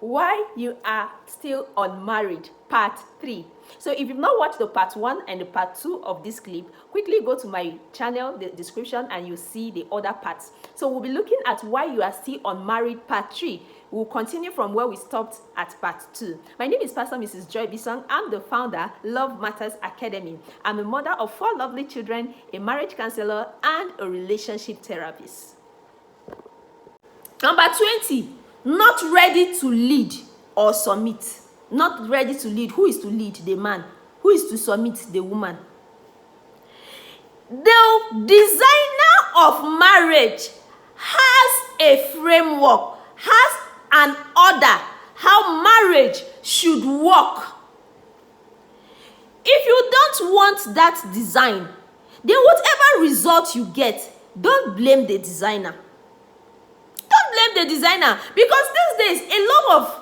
Why you are still unmarried, part 3. So if you've not watched the part 1 and the part 2 of this clip, quickly go to my channel, the description, and you'll see the other parts. So we'll be looking at why you are still unmarried, part 3. We'll continue from where we stopped at part 2. My name is Pastor Mrs. Joy Bisong. I'm the founder, Love Matters Academy. I'm a mother of 4 lovely children, a marriage counselor, and a relationship therapist. Number 20. Not ready to lead or submit. Not ready to lead. Who is to lead? The man. Who is to submit? The woman. The designer of marriage has a framework, has an order how marriage should work. If you don't want that design, then whatever result you get, don't blame the designer. Don't blame the designer, because these days a lot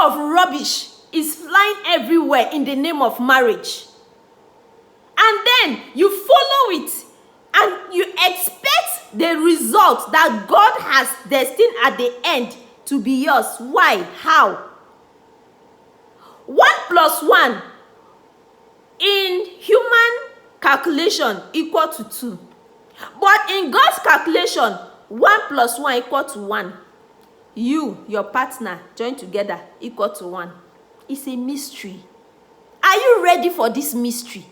of rubbish is flying everywhere in the name of marriage, and then you follow it and you expect the result that God has destined at the end to be yours. Why? How? 1 + 1 in human calculation equal to 2, but in God's calculation 1 + 1 equal to 1. You, your partner, join together equal to 1. It's a mystery. Are you ready for this mystery?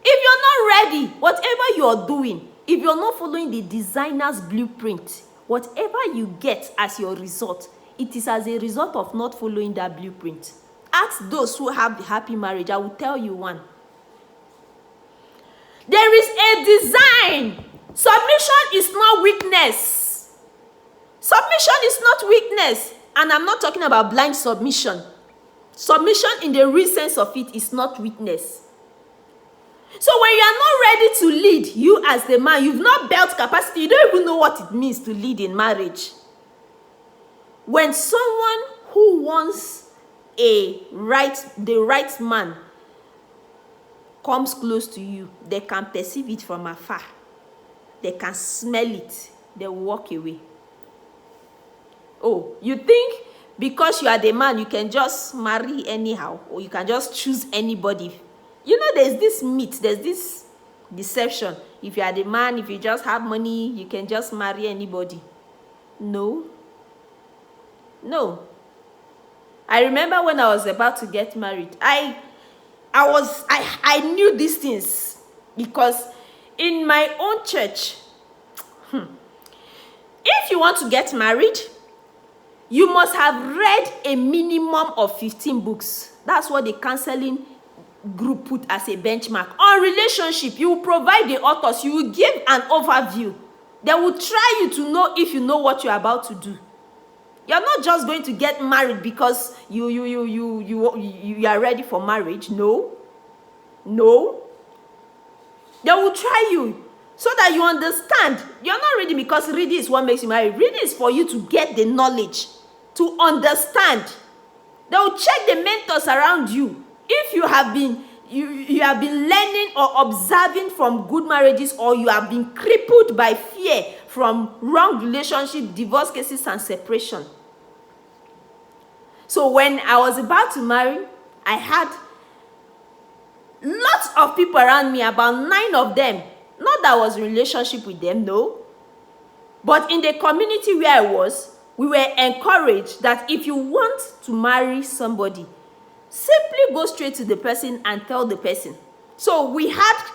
If you're not ready, whatever you're doing, if you're not following the designer's blueprint, whatever you get as your result, it is as a result of not following that blueprint. Ask those who have the happy marriage. I will tell you one. There is a design. Submission is not weakness. Submission is not weakness. And I'm not talking about blind submission. Submission in the real sense of it is not weakness. So when you are not ready to lead, you as the man, you've not built capacity, you don't even know what it means to lead in marriage. When someone who wants the right man comes close to you, they can perceive it from afar. They can smell it. They will walk away. Oh, you think because you are the man, you can just marry anyhow, or you can just choose anybody? You know, there's this myth, there's this deception. If you are the man, if you just have money, you can just marry anybody. No. I remember when I was about to get married, I knew these things, because in my own church, if you want to get married, you must have read a minimum of 15 books. That's what the counseling group put as a benchmark. On relationship, you will provide the authors, you will give an overview. They will try you to know if you know what you're about to do. You're not just going to get married because you are ready for marriage. No. They will try you so that you understand. You're not ready because reading is what makes you marry. Reading is for you to get the knowledge, to understand. They will check the mentors around you. If you have been learning or observing from good marriages, or you have been crippled by fear from wrong relationship, divorce cases, and separation. So when I was about to marry, I had lots of people around me, about 9 of them. Not that I was in a relationship with them, no. But in the community where I was, we were encouraged that if you want to marry somebody, simply go straight to the person and tell the person. So we had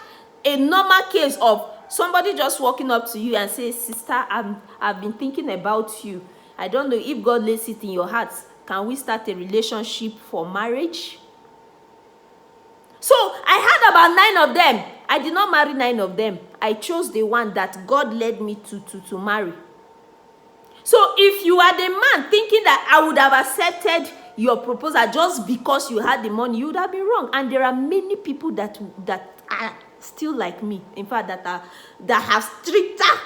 a normal case of somebody just walking up to you and say, "Sister, I've been thinking about you. I don't know if God lays it in your heart. Can we start a relationship for marriage?" So I had about 9 of them. I did not marry 9 of them. I chose the one that God led me to marry. So if you are the man thinking that I would have accepted your proposal just because you had the money, you would have been wrong. And there are many people that are still like me, in fact, that have stricter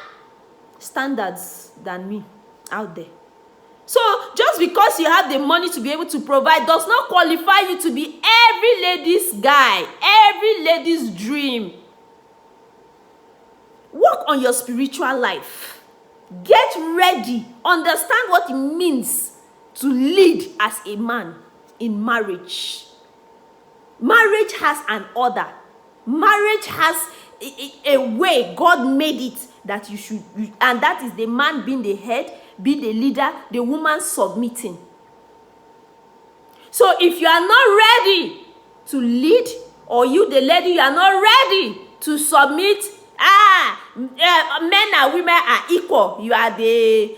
standards than me out there. So just because you have the money to be able to provide does not qualify you to be every lady's guy, every lady's dream. Work on your spiritual life. Get ready. Understand what it means to lead as a man in marriage. Marriage has an order. Marriage has a way God made it that you should, and that is the man being the head, be the leader, the woman submitting. So if you are not ready to lead, or you, the lady, you are not ready to submit, men and women are equal. You are the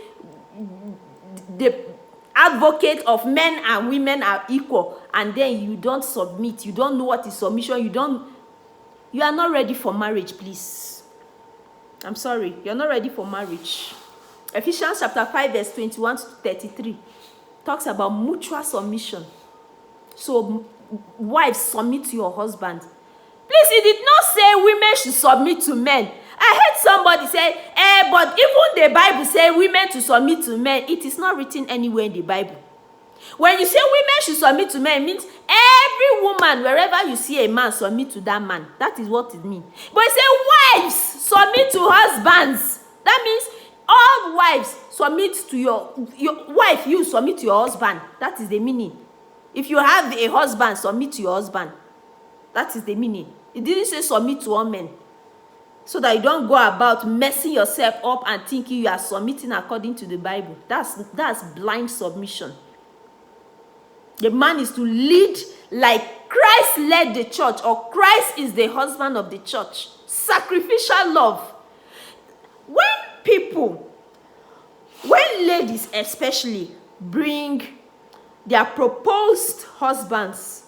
advocate of men and women are equal, and then you don't submit. You don't know what is submission. You are not ready for marriage, please. I'm sorry, you're not ready for marriage. Ephesians chapter 5 verse 21 to 33 talks about mutual submission. So wives, submit to your husband. Please, it did not say women should submit to men. I heard somebody say, but even the Bible say women to submit to men. It is not written anywhere in the Bible. When you say women should submit to men, it means every woman, wherever you see a man, submit to that man. That is what it means. But it say wives, submit to husbands. That means all wives submit to your wife, you submit to your husband. That is the meaning. If you have a husband, submit to your husband. That is the meaning. It didn't say submit to all men. So that you don't go about messing yourself up and thinking you are submitting according to the Bible. That's blind submission. The man is to lead like Christ led the church, or Christ is the husband of the church. Sacrificial love. When ladies especially bring their proposed husbands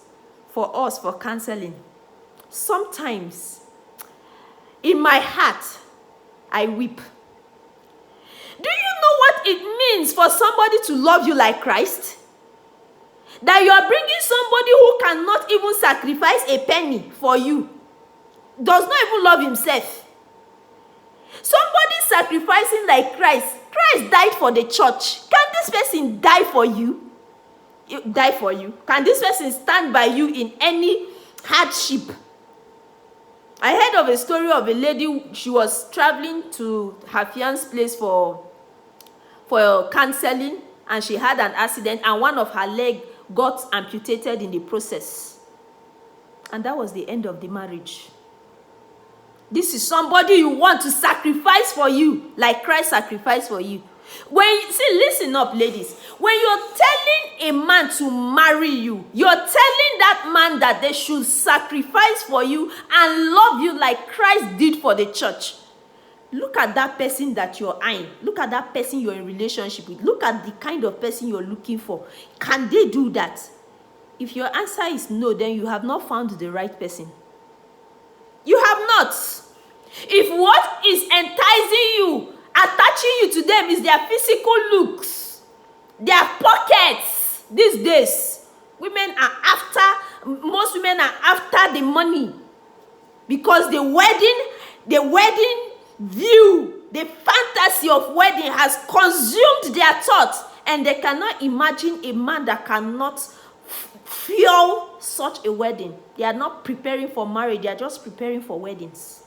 for us for counseling, sometimes in my heart, I weep. Do you know what it means for somebody to love you like Christ? That you are bringing somebody who cannot even sacrifice a penny for you, does not even love himself. Somebody sacrificing like Christ. Christ died for the church. Can this person die for you? Die for you? Can this person stand by you in any hardship? I heard of a story of a lady. She was traveling to her fiance's place for counseling, and she had an accident, and one of her legs got amputated in the process. And that was the end of the marriage. This is somebody you want to sacrifice for you, like Christ sacrificed for you. Listen up, ladies. When you're telling a man to marry you, you're telling that man that they should sacrifice for you and love you like Christ did for the church. Look at that person that you're eyeing. Look at that person you're in relationship with. Look at the kind of person you're looking for. Can they do that? If your answer is no, then you have not found the right person. You have not. If what is enticing you, attaching you to them is their physical looks, their pockets. These days, most women are after the money, because the wedding view, the fantasy of wedding has consumed their thoughts, and they cannot imagine a man that cannot fuel such a wedding. They are not preparing for marriage, they are just preparing for weddings.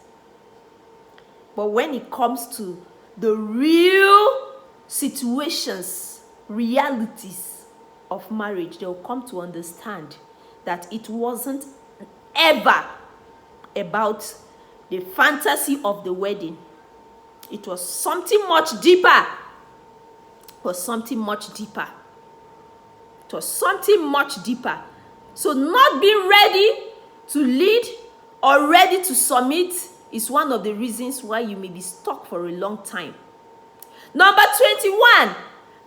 But when it comes to the real situations, realities of marriage, they'll come to understand that it wasn't ever about the fantasy of the wedding. It was something much deeper. It was something much deeper. It was something much deeper. So not being ready to lead or ready to submit is one of the reasons why you may be stuck for a long time. Number 21,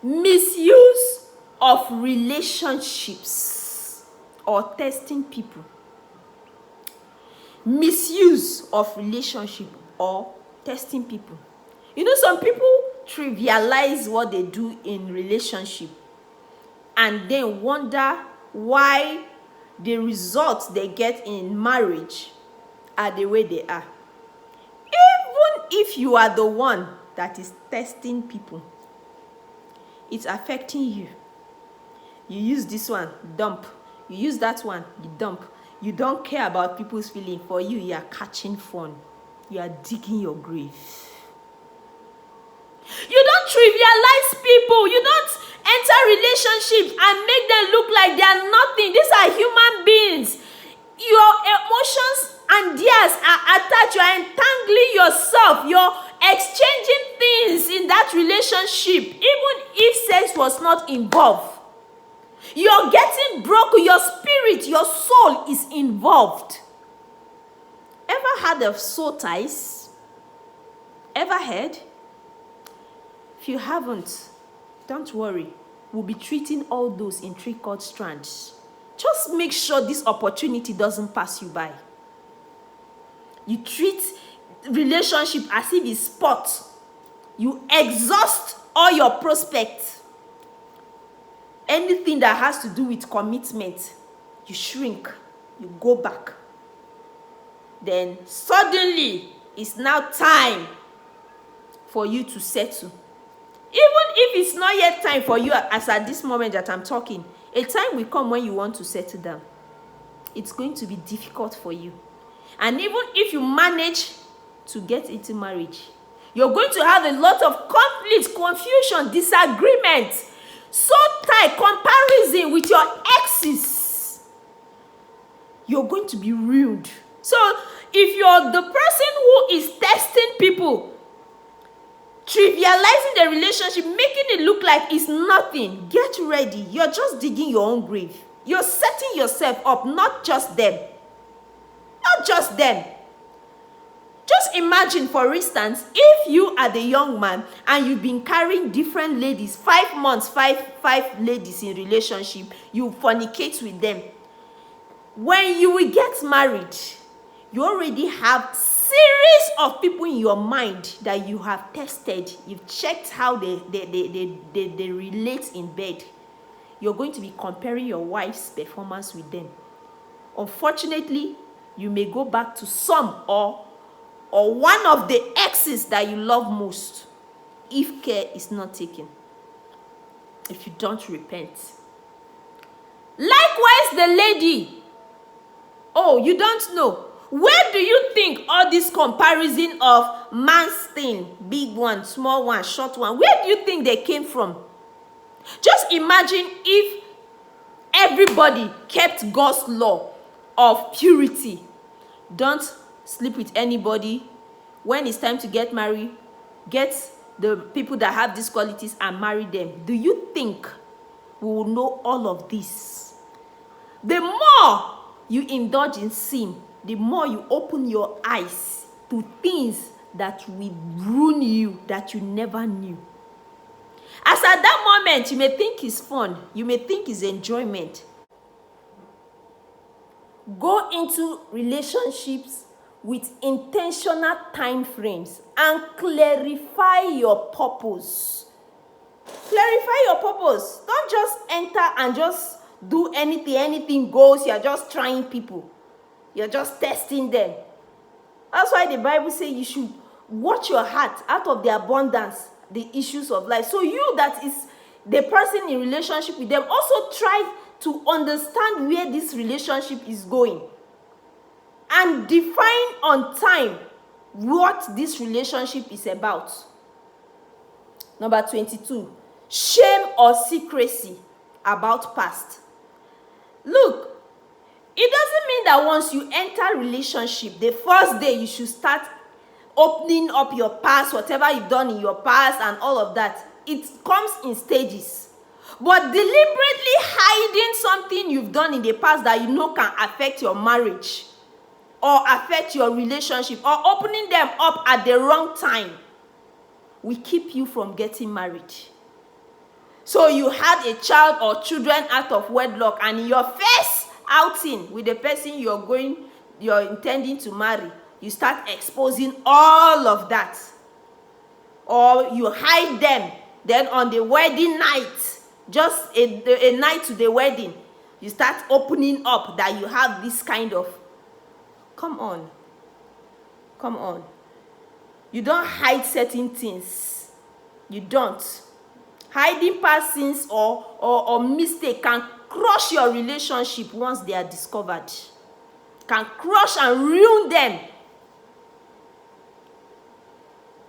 misuse of relationships or testing people. Misuse of relationship or testing people. You know, some people trivialize what they do in relationship and then wonder why the results they get in marriage are the way they are. Even if you are the one that is testing people, it's affecting you. You use this one, dump. You use that one, you dump. You don't care about people's feelings. For you, you are catching fun. You are digging your grave. You don't trivialize people. You don't enter relationships and make them look like they are nothing. These are human beings. Your emotions and theirs are attached. You are entangling yourself. You're exchanging things in that relationship, even if sex was not involved. You're getting broken. Your spirit, your soul is involved. Ever heard of soul ties? Ever heard? If you haven't, don't worry. We'll be treating all those intricate strands. Just make sure this opportunity doesn't pass you by. You treat relationship as if it's sport. You exhaust all your prospects. Anything that has to do with commitment, you shrink, you go back. Then suddenly, it's now time for you to settle. Even if it's not yet time for you, as at this moment that I'm talking, a time will come when you want to settle down. It's going to be difficult for you. And even if you manage to get into marriage, you're going to have a lot of conflict, confusion, disagreement, so tight comparison with your exes. You're going to be rude. So if you're the person who is testing people, trivializing the relationship, making it look like it's nothing, get ready. You're just digging your own grave. You're setting yourself up, not just them. Not just them. Just imagine, for instance, if you are the young man and you've been carrying different ladies, 5 months, five ladies in relationship, you fornicate with them. When you will get married, you already have series of people in your mind that you have tested. You've checked how they relate in bed. You're going to be comparing your wife's performance with them. Unfortunately, you may go back to some or one of the exes that you love most if care is not taken, if you don't repent. Likewise, the lady. Oh, you don't know. Where do you think all this comparison of man's thing, big one, small one, short one, where do you think they came from? Just imagine if everybody kept God's law of purity. Don't sleep with anybody. When it's time to get married, get the people that have these qualities and marry them. Do you think we will know all of this? The more you indulge in sin, the more you open your eyes to things that will ruin you, that you never knew. As at that moment, you may think it's fun. You may think it's enjoyment. Go into relationships with intentional time frames and clarify your purpose. Clarify your purpose. Don't just enter and just do anything goes. You're just trying people. You're just testing them. That's why the Bible says you should watch your heart, out of the abundance, the issues of life. So you that is the person in relationship with them, also try to understand where this relationship is going and define on time what this relationship is about. Number 22, shame or secrecy about past. Look, it doesn't mean that once you enter relationship, the first day you should start opening up your past, whatever you've done in your past and all of that. It comes in stages. But deliberately hiding something you've done in the past that you know can affect your marriage or affect your relationship, or opening them up at the wrong time, will keep you from getting married. So you had a child or children out of wedlock, and in your first outing with the person you're intending to marry, you start exposing all of that. Or you hide them. Then on the wedding night, just a night to the wedding, you start opening up that you have this kind of. Come on. You don't hide certain things. You don't. Hiding past sins or mistake can crush your relationship once they are discovered. Can crush and ruin them.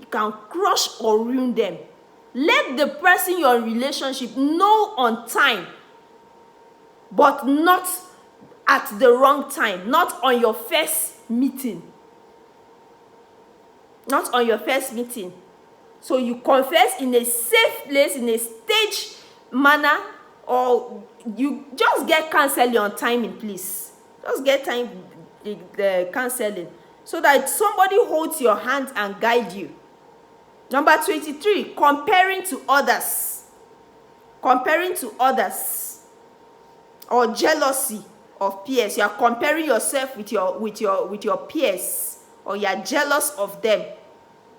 You can crush or ruin them. let the person you're in relationship know on time, but not at the wrong time, not on your first meeting. Not on your first meeting. So you confess in a safe place, in a staged manner, or you just get counseling on timing, please. Just get the counseling so that somebody holds your hand and guide you. Number 23, comparing to others. Comparing to others, or jealousy of peers. You are comparing yourself with your peers, or you are jealous of them.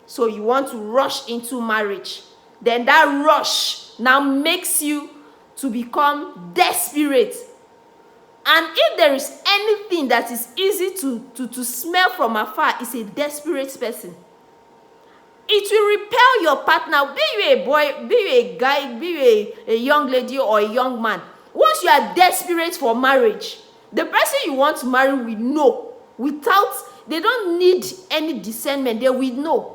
So you want to rush into marriage. Then that rush now makes you to become desperate. And if there is anything that is easy to smell from afar, it's a desperate person. It will repel your partner, be you a boy, be you a guy, be you a young lady or a young man. Once you are desperate for marriage, the person you want to marry will know. They don't need any discernment, they will know.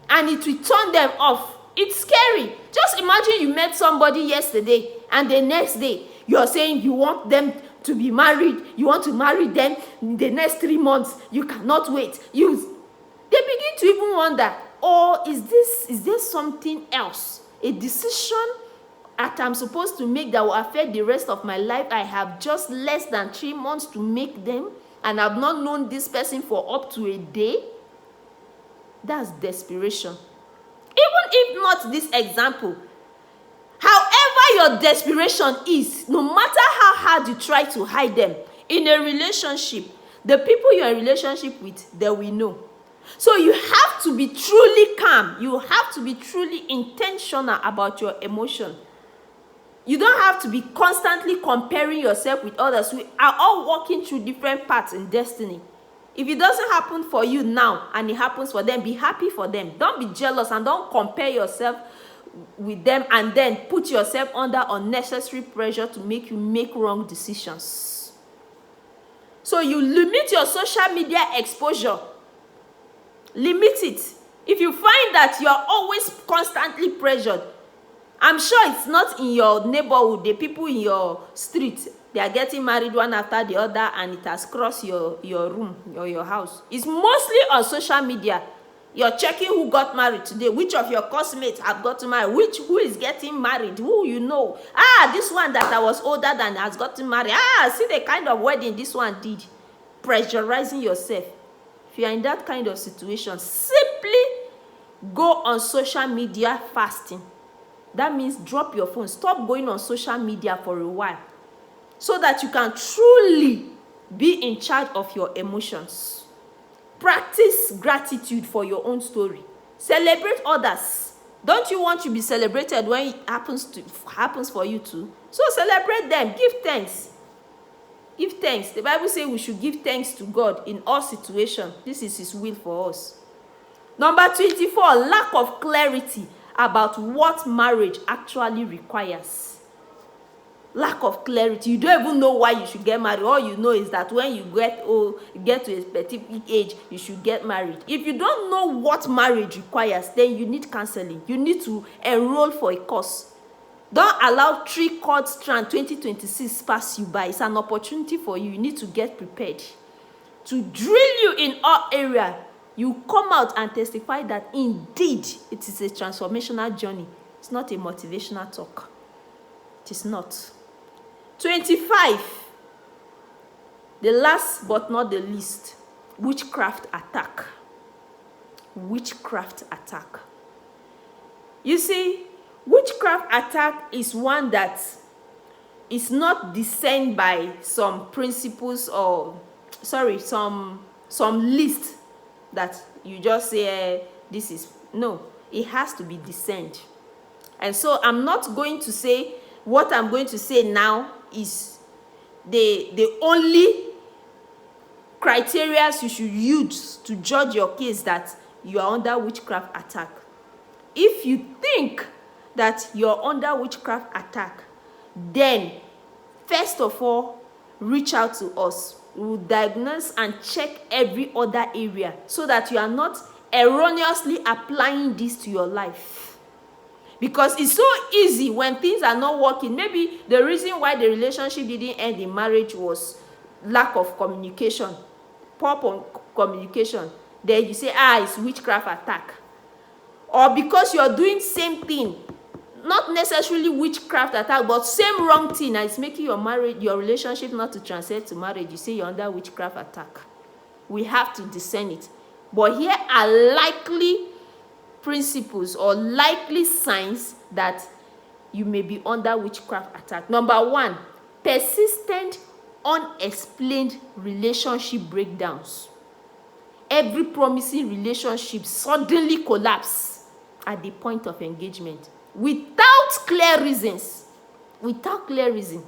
And it will turn them off. It's scary. Just imagine you met somebody yesterday and the next day you're saying you want them to be married, you want to marry them in the next 3 months, you cannot wait. They begin to even wonder, oh, is there something else? A decision that I'm supposed to make that will affect the rest of my life. I have just less than 3 months to make them, and I've not known this person for up to a day. That's desperation. Even if not this example, however your desperation is, no matter how hard you try to hide them, in a relationship, the people you're in a relationship with, they will know. So you have to be truly calm. You have to be truly intentional about your emotion. You don't have to be constantly comparing yourself with others. We are all walking through different paths in destiny. If it doesn't happen for you now and it happens for them, be happy for them. Don't be jealous and don't compare yourself with them and then put yourself under unnecessary pressure to make you make wrong decisions. So you limit your social media exposure. Limit it. If you find that you are always constantly pressured, I'm sure it's not in your neighborhood, the people in your street, they are getting married one after the other and it has crossed your room or your house. It's mostly on social media. You're checking who got married today, which of your classmates have gotten married, who is getting married, who you know. This one that I was older than has gotten married. See the kind of wedding this one did. Pressurizing yourself. If you are in that kind of situation, simply go on social media fasting. That means drop your phone. Stop going on social media for a while so that you can truly be in charge of your emotions. Practice gratitude for your own story. Celebrate others. Don't you want to be celebrated when it happens for you too? So celebrate them. Give thanks. Give thanks. The Bible says we should give thanks to God in all situations. This is His will for us. Number 24, lack of clarity about what marriage actually requires. Lack of clarity. You don't even know why you should get married. All you know is that when you get to a specific age, you should get married. If you don't know what marriage requires, then you need counseling. You need to enroll for a course. Don't allow 3 Chord Strand 2026 pass you by. It's an opportunity for you. You need to get prepared to drill you in all areas. You come out and testify that indeed it is a transformational journey. It's not a motivational talk. It is not. 25. The last but not the least, witchcraft attack. Witchcraft attack. You see, witchcraft attack is one that is not discerned by some principles or, some list that you just say, this is, no, it has to be discerned. And so I'm not going to say, what I'm going to say now is the only criteria you should use to judge your case that you are under witchcraft attack. If you think that you're under witchcraft attack, then first of all, reach out to us. We will diagnose and check every other area so that you are not erroneously applying this to your life. Because it's so easy when things are not working. Maybe the reason why the relationship didn't end in marriage was lack of communication, poor communication. Then you say, it's witchcraft attack. Or because you're doing same thing, not necessarily witchcraft attack, but same wrong thing, and it's making your relationship not to transcend to marriage, you say you're under witchcraft attack. We have to discern it. But here are likely principles or likely signs that you may be under witchcraft attack. Number 1, persistent, unexplained relationship breakdowns. Every promising relationship suddenly collapse at the point of engagement without clear reasons. Without clear reason.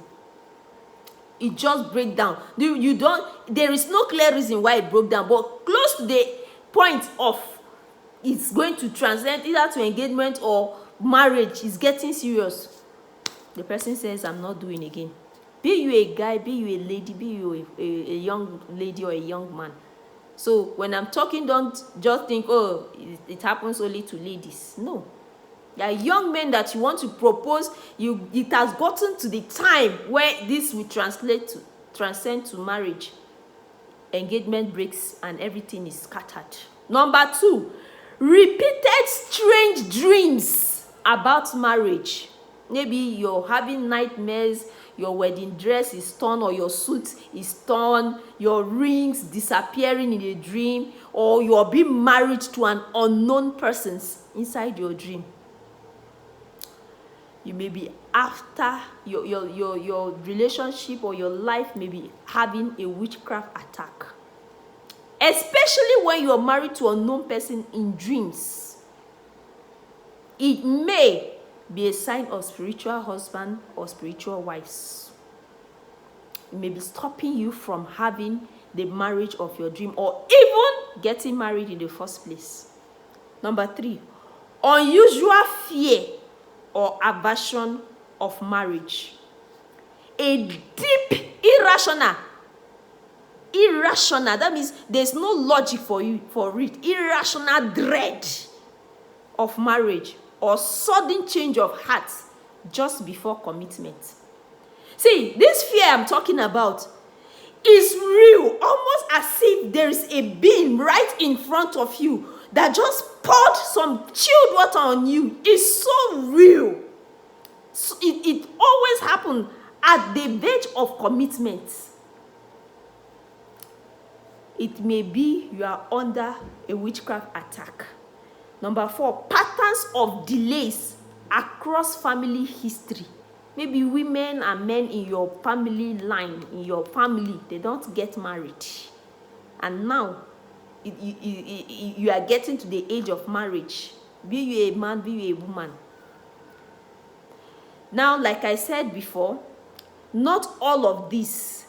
It just break down. There is no clear reason why it broke down, but close to the point of it's going to transcend either to engagement or marriage, is getting serious. The person says, I'm not doing again. Be you a guy, be you a lady, be you a young lady or a young man. So when I'm talking, don't just think, it happens only to ladies. No. There are young men that you want to propose. It has gotten to the time where this will transcend to marriage. Engagement breaks and everything is scattered. Number 2, repeated strange dreams about marriage. Maybe you're having nightmares, your wedding dress is torn or your suit is torn, your rings disappearing in a dream, or you're being married to an unknown person inside your dream. You may be after your relationship or your life may be having a witchcraft attack. Especially when you are married to an unknown person in dreams. It may be a sign of spiritual husband or spiritual wives. It may be stopping you from having the marriage of your dream or even getting married in the first place. Number 3, unusual fear or aversion of marriage. A deep irrational, that means there's no logic for it, irrational dread of marriage or sudden change of heart just before commitment. See, this fear I'm talking about is real, almost as if there is a being right in front of you that just poured some chilled water on you. It's so real. So it always happens at the verge of commitment. It may be you are under a witchcraft attack. Number 4, patterns of delays across family history. Maybe women and men in your family line, in your family, they don't get married. And now, you are getting to the age of marriage. Be you a man, be you a woman. Now, like I said before, not all of this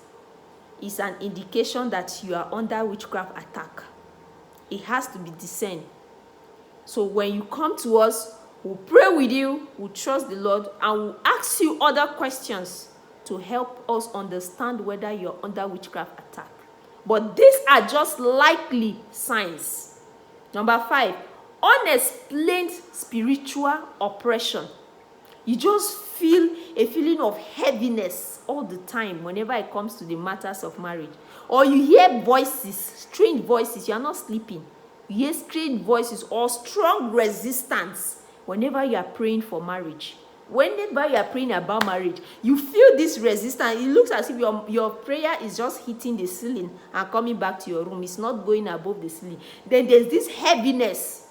is an indication that you are under witchcraft attack. It has to be discerned. So when you come to us, we'll pray with you, we'll trust the Lord, and we'll ask you other questions to help us understand whether you're under witchcraft attack. But these are just likely signs. Number 5, unexplained spiritual oppression. You just feel a feeling of heaviness all the time whenever it comes to the matters of marriage. Or you hear voices, strange voices, you are not sleeping. You hear strange voices or strong resistance whenever you are praying for marriage. Whenever you are praying about marriage, you feel this resistance. It looks as if your prayer is just hitting the ceiling and coming back to your room. It's not going above the ceiling. Then there's this heaviness.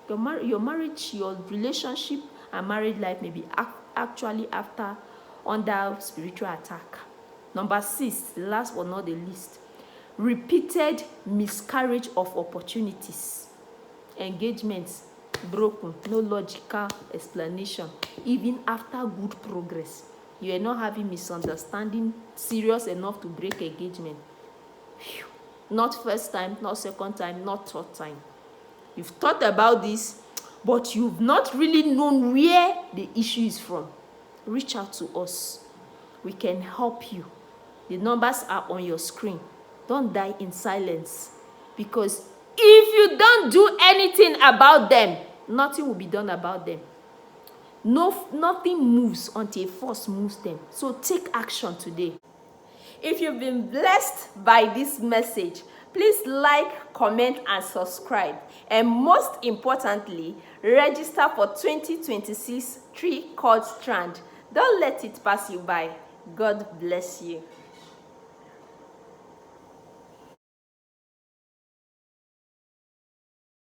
Your marriage, your relationship and married life may be actually under spiritual attack. Number 6, the last but not the least, repeated miscarriage of opportunities. Engagements broken, no logical explanation, even after good progress. You are not having misunderstanding serious enough to break engagement. Whew. Not first time, not second time, not third time. You've thought about this, but you've not really known where the issue is from. Reach out to us. We can help you. The numbers are on your screen. Don't die in silence. Because if you don't do anything about them, nothing will be done about them. Nothing moves until a force moves them. So take action today. If you've been blessed by this message, please like, comment, and subscribe. And most importantly, register for 2026 Tree Called Strand. Don't let it pass you by. God bless you.